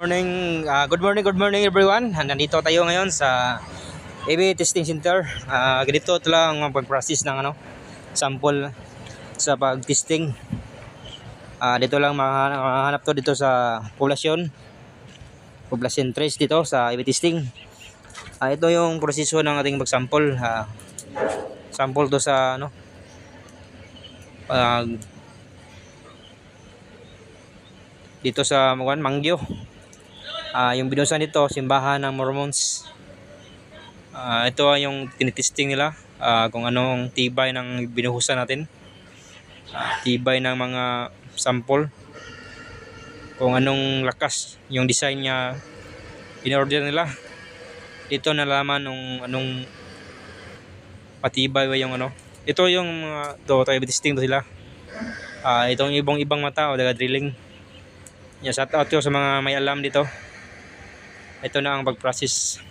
Good morning everyone. Nandito tayo ngayon sa AB Testing Center. Ganito ito lang ang pag-process ng sample sa pag-testing. Dito lang mahanap to dito sa poblasyon 3 dito sa AB Testing. Ito yung proseso ng ating pag-sample. Sample to sa dito sa Mangyo. Yung binusan nito, simbahan ng Mormons. Ito yung tinitesting nila kung anong tibay ng binuhusan natin, tibay ng mga sample, kung anong lakas yung design niya in-order nila. Dito nalaman anong patibay ba yung ito yung tayo testing to sila. Itong ibang mata o daga drilling. Shout out sa mga may alam dito. Ito na ang pag-process.